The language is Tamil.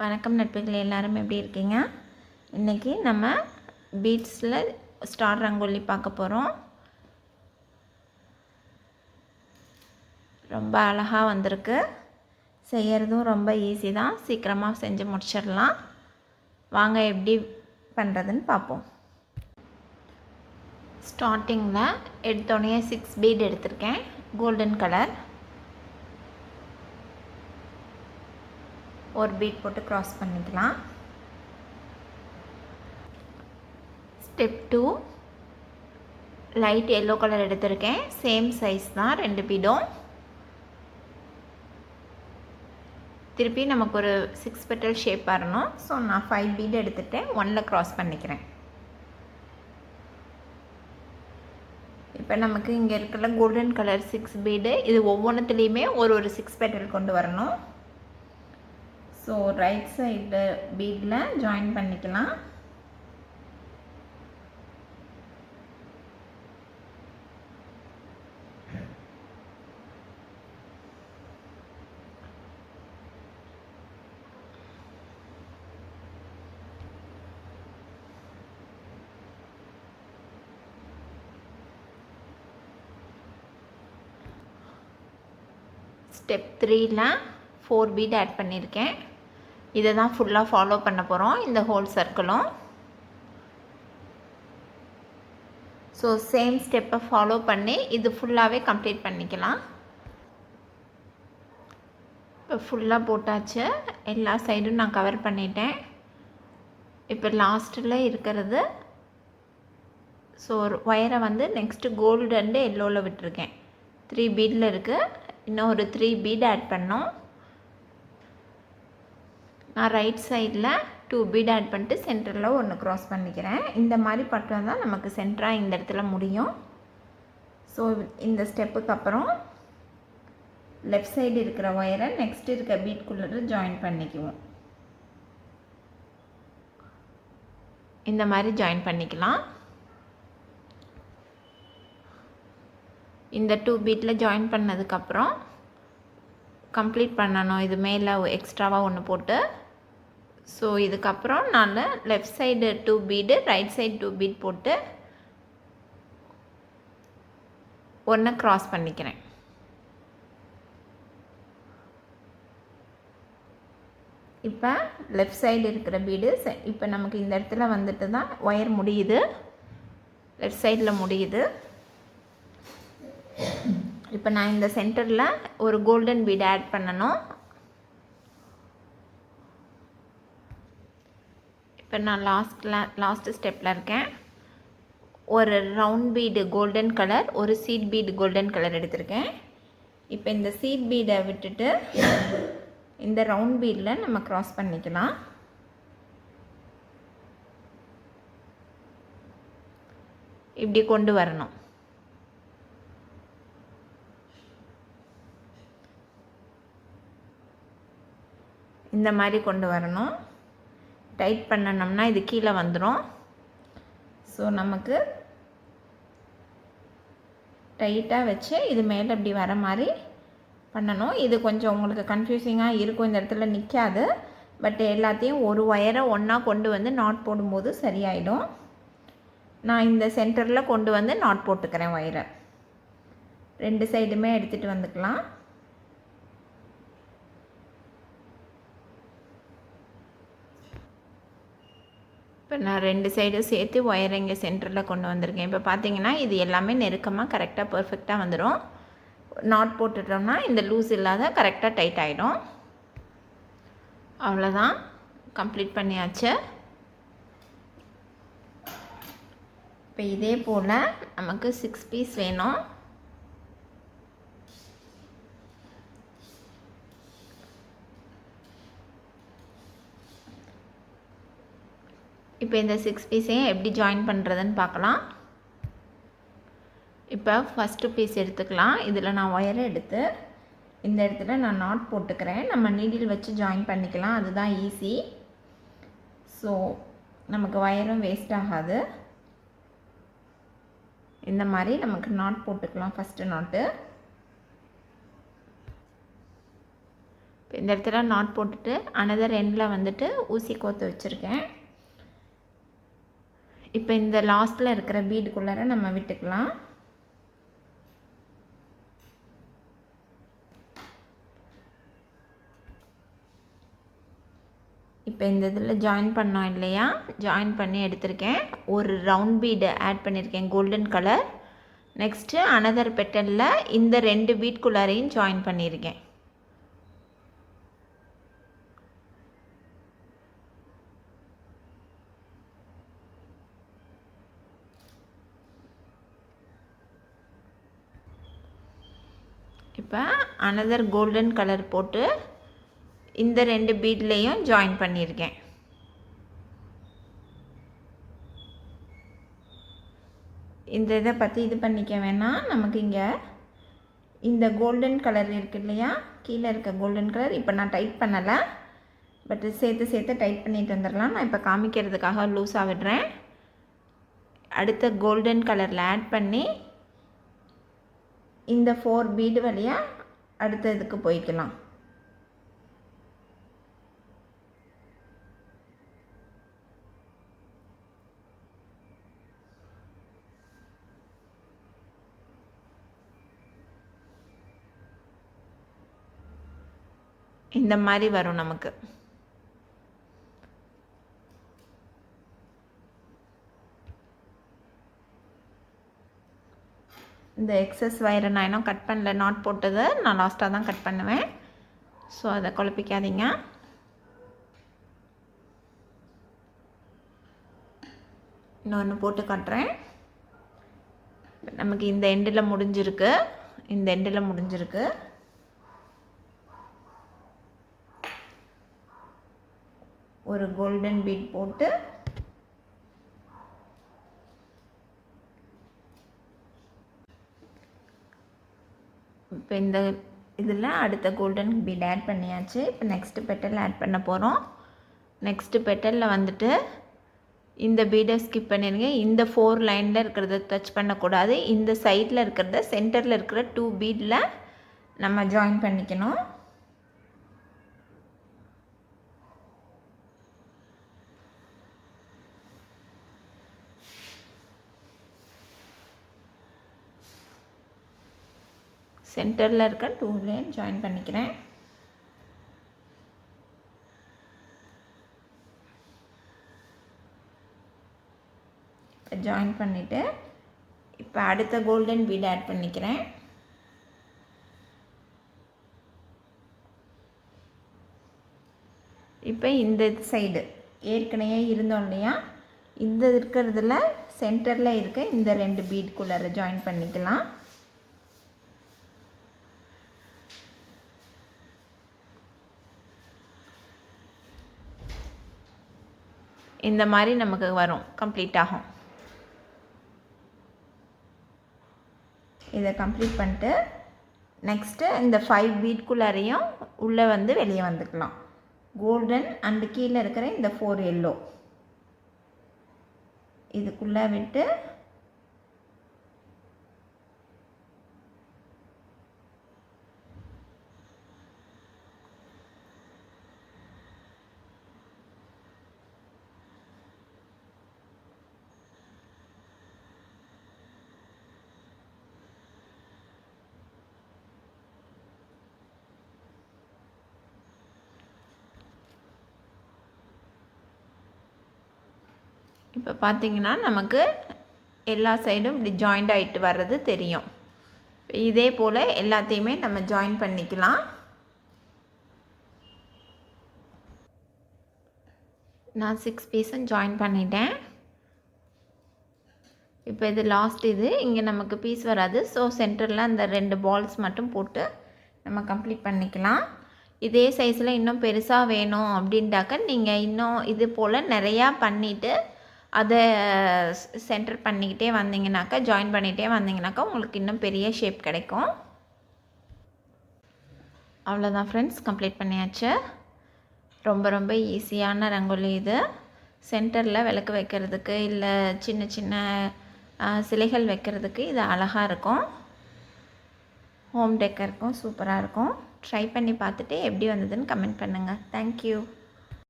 வணக்கம் நட்புகளே, எல்லாரும் எப்படி இருக்கீங்க? இன்றைக்கி நம்ம பீட்ஸில் ஸ்டார் ரங்கோலி பார்க்க போகிறோம். ரொம்ப அழகாக வந்திருக்கு. செய்கிறதும் ரொம்ப ஈஸி தான். சீக்கிரமாக செஞ்சு முடிச்சிடலாம். வாங்க எப்படி பண்ணுறதுன்னு பார்ப்போம். ஸ்டார்டிங்கில் எடுத்தோடனே 6 பீட் எடுத்திருக்கேன், கோல்டன் கலர். ஒரு பீட் போட்டு க்ராஸ் பண்ணிக்கலாம். ஸ்டெப் 2 லைட் எல்லோ கலர் எடுத்திருக்கேன். சேம் சைஸ் தான் 2 பீடும். திருப்பி நமக்கு ஒரு 6 பெட்டல் ஷேப் வரணும். ஸோ நான் 5 பீட் எடுத்துகிட்டேன், 1ல் க்ராஸ் பண்ணிக்கிறேன். இப்போ நமக்கு இங்கே இருக்கிற கோல்டன் கலர் 6 பீடு, இது ஒவ்வொன்றுத்துலேயுமே ஒரு 6 பெட்டல் கொண்டு வரணும். ஸோ ரைட் சைடு பீடில் ஜாயின் பண்ணிக்கலாம். ஸ்டெப் 3ல் 4 பீட் ஆட் பண்ணியிருக்கேன். இதை தான் ஃபுல்லாக ஃபாலோ பண்ண போகிறோம், இந்த ஹோல் சர்க்கிளும். ஸோ சேம் ஸ்டெப்பை ஃபாலோ பண்ணி இது ஃபுல்லாகவே கம்ப்ளீட் பண்ணிக்கலாம். இப்போ ஃபுல்லாக போட்டாச்சு, எல்லா சைடும் நான் கவர் பண்ணிட்டேன். இப்போ லாஸ்ட்டில் இருக்கிறது, ஸோ ஒயரை வந்து நெக்ஸ்ட்டு கோல்டு அண்டு எல்லோவில் விட்டுருக்கேன். 3 பீடில் இருக்குது, இன்னும் ஒரு 3 பீட் ஆட் பண்ணோம். நான் ரைட் சைடில் 2 பீட் ஆட் பண்ணிட்டு சென்டரில் ஒன்று க்ராஸ் பண்ணிக்கிறேன். இந்த மாதிரி பட்டம் தான் நமக்கு சென்டராக இந்த இடத்துல முடியும். ஸோ இந்த ஸ்டெப்புக்கு அப்புறம் லெஃப்ட் சைடு இருக்கிற ஒயரை நெக்ஸ்ட் இருக்க பீட்குள்ளே ஜாயின் பண்ணிக்குவோம். இந்த மாதிரி ஜாயின் பண்ணிக்கலாம். இந்த 2 பீட்டில் ஜாயின் பண்ணதுக்கப்புறம் கம்ப்ளீட் பண்ணணும். இது மேலே எக்ஸ்ட்ராவாக ஒன்று போட்டு, ஸோ இதுக்கப்புறம் நான் left side 2 feet, right side 2 feet போட்டு ஒன்று க்ராஸ் பண்ணிக்கிறேன். இப்போ லெஃப்ட் சைடு இருக்கிற பீடு, இப்போ நமக்கு இந்த இடத்துல வந்துட்டு தான் ஒயர் முடியுது, லெஃப்ட் சைடில் முடியுது. இப்போ நான் இந்த சென்டரில் ஒரு கோல்டன் பீட் ஆட் பண்ணணும். இப்போ நான் லாஸ்ட்டு ஸ்டெப்பில் இருக்கேன். ஒரு ரவுண்ட் பீடு கோல்டன் கலர், ஒரு சீட் பீடு கோல்டன் கலர் எடுத்திருக்கேன். இப்போ இந்த சீட் பீடை விட்டுட்டு இந்த ரவுண்ட் பீடில் நம்ம க்ராஸ் பண்ணிக்கலாம். இப்படி கொண்டு வரணும். இந்த மாதிரி கொண்டு வரணும். டைட் பண்ணணும்னா இது கீழே வந்துடும். ஸோ நமக்கு டைட்டாக வச்சு இது மேலே இப்படி வர மாதிரி பண்ணணும். இது கொஞ்சம் உங்களுக்கு கன்ஃபியூசிங்காக இருக்கும், இந்த இடத்துல நிற்காது. பட் எல்லாத்தையும் ஒரு ஒயரை ஒன்றா கொண்டு வந்து நாட் போடும்போது சரியாயிடும். நான் இந்த சென்டரில் கொண்டு வந்து நாட் போட்டுக்கிறேன். ஒயரை 2 சைடுமே எடுத்துகிட்டு வந்துக்கலாம். இப்போ நான் 2 சைடும் சேர்த்து ஒயரை இங்கே சென்டரில் கொண்டு வந்திருக்கேன். இப்போ பார்த்தீங்கன்னா இது எல்லாமே நெருக்கமாக கரெக்டாக பர்ஃபெக்டாக வந்துடும். நாட் போட்டுட்டோம்னா இந்த லூஸ் இல்லாத கரெக்டாக டைட் ஆகிடும். அவ்வளோதான், கம்ப்ளீட் பண்ணியாச்சு. இப்போ இதே போல் நமக்கு 6 பீஸ் வேணும். இப்போ இந்த 6 பீஸையும் எப்படி ஜாயின் பண்ணுறதுன்னு பார்க்கலாம். இப்போ ஃபஸ்ட்டு பீஸ் எடுத்துக்கலாம். இதில் நான் ஒயரை எடுத்து இந்த இடத்துல நான் நாட் போட்டுக்கிறேன். நம்ம நீடில் வச்சு ஜாயின் பண்ணிக்கலாம், அதுதான் ஈஸி. ஸோ நமக்கு ஒயரும் வேஸ்ட் ஆகாது. இந்த மாதிரி நமக்கு நாட் போட்டுக்கலாம். ஃபஸ்ட்டு நாட்டு இந்த இடத்துல நாட் போட்டுட்டு அனதர் எண்டில் வந்துட்டு ஊசி கோத்து வச்சுருக்கேன். இப்போ இந்த லாஸ்ட்டில் இருக்கிற பீடுக்குள்ளார நம்ம விட்டுக்கலாம். இப்போ இந்த இதில் ஜாயின் பண்ணோம் இல்லையா, ஜாயின் பண்ணி எடுத்திருக்கேன். ஒரு ரவுண்ட் பீடு ஆட் பண்ணியிருக்கேன் கோல்டன் கலர். நெக்ஸ்ட்டு அனதர் பெட்டலில் இந்த 2 பீட்குள்ளாரையும் ஜாயின் பண்ணியிருக்கேன். இப்போ அனதர் கோல்டன் கலர் போட்டு இந்த 2 பீட்லேயும் ஜாயின் பண்ணியிருக்கேன். இந்த இதை பற்றி இது பண்ணிக்க வேணாம். நமக்கு இங்கே இந்த கோல்டன் கலர் இருக்குது இல்லையா, கீழே இருக்க கோல்டன் கலர் இப்போ நான் டைட் பண்ணலை, பட் சேர்த்து டைட் பண்ணிட்டு வந்துடலாம். நான் இப்போ காமிக்கிறதுக்காக லூஸாக விடுறேன். அடுத்த கோல்டன் கலரில் ஆட் பண்ணி இந்த 4 பீடு வழியாக அடுத்த இதுக்கு போய்க்கலாம். இந்த மாதிரி வரும் நமக்கு. இந்த எக்ஸஸ் வயரை நான் இன்னும் கட் பண்ணல, நாட் போட்டதை நான் லாஸ்ட்டாக தான் கட் பண்ணுவேன். ஸோ அதை குழப்பிக்காதீங்க. இன்னொன்று போட்டு காட்டுறேன். நமக்கு இந்த எண்டில் முடிஞ்சிருக்கு, இந்த எண்டில் முடிஞ்சிருக்கு. ஒரு கோல்டன் பீட் போட்டு இப்போ இந்த இதில் அடுத்த கோல்டன் பீட் ஆட் பண்ணியாச்சு. இப்போ நெக்ஸ்ட்டு பெட்டல் ஆட் பண்ண போகிறோம். நெக்ஸ்ட்டு பெட்டலில் வந்துட்டு இந்த பீடை ஸ்கிப் பண்ணிடுங்க. இந்த 4 லைனில் இருக்கிறத டச் பண்ணக்கூடாது. இந்த சைடில் இருக்கிறத சென்டரில் இருக்கிற 2 பீடில் நம்ம ஜாயின் பண்ணிக்கணும். சென்டரில் இருக்க 2 லைன் ஜாயின் பண்ணிக்கிறேன். ஜாயின் பண்ணிவிட்டு இப்போ அடுத்த கோல்டன் பீட் ஆட் பண்ணிக்கிறேன். இப்போ இந்த சைடு ஏற்கனவே இருந்தோம் இல்லையா, இந்த இருக்கிறதுல சென்டரில் இருக்க இந்த 2 பீட்குள்ளார ஜாயின் பண்ணிக்கலாம். இந்த மாதிரி நமக்கு வரும், கம்ப்ளீட் ஆகும். இதை கம்ப்ளீட் பண்ணிட்டு நெக்ஸ்ட்டு இந்த 5 பீட்குள்ளாரையும் உள்ளே வந்து வெளியே வந்துக்கலாம். கோல்டன் அண்டு கீழே இருக்கிற இந்த 4 எல்லோ இதுக்குள்ளே விட்டு இப்போ பார்த்திங்கன்னா நமக்கு எல்லா சைடும் இப்படி ஜாயிண்ட் ஆகிட்டு வர்றது தெரியும். இதே போல் எல்லாத்தையுமே நம்ம ஜாயின் பண்ணிக்கலாம். நான் 6 பீஸும் ஜாயின் பண்ணிட்டேன். இப்போ இது லாஸ்ட், இது இங்கே நமக்கு பீஸ் வராது. ஸோ சென்டரில் அந்த 2 பால்ஸ் மட்டும் போட்டு நம்ம கம்ப்ளீட் பண்ணிக்கலாம். இதே சைஸில் இன்னும் பெருசாக வேணும் அப்படின்ட்டாக்க நீங்கள் இன்னும் இது போல் நிறையா பண்ணிவிட்டு அதை சென்டர் பண்ணிக்கிட்டே வந்தீங்கன்னாக்கா, ஜாயின் பண்ணிகிட்டே வந்தீங்கன்னாக்கா உங்களுக்கு இன்னும் பெரிய ஷேப் கிடைக்கும். அவ்வளோதான் ஃப்ரெண்ட்ஸ், கம்ப்ளீட் பண்ணியாச்சு. ரொம்ப ரொம்ப ஈஸியான ரங்கோலி இது. சென்டரில் விளக்கு வைக்கிறதுக்கு இல்லை சின்ன சின்ன சிலைகள் வைக்கிறதுக்கு இது அழகாக இருக்கும். ஹோம் டெக்கருக்கும் சூப்பராக இருக்கும். ட்ரை பண்ணி பார்த்துட்டு எப்படி வந்ததுன்னு கமெண்ட் பண்ணுங்கள். தேங்க்யூ.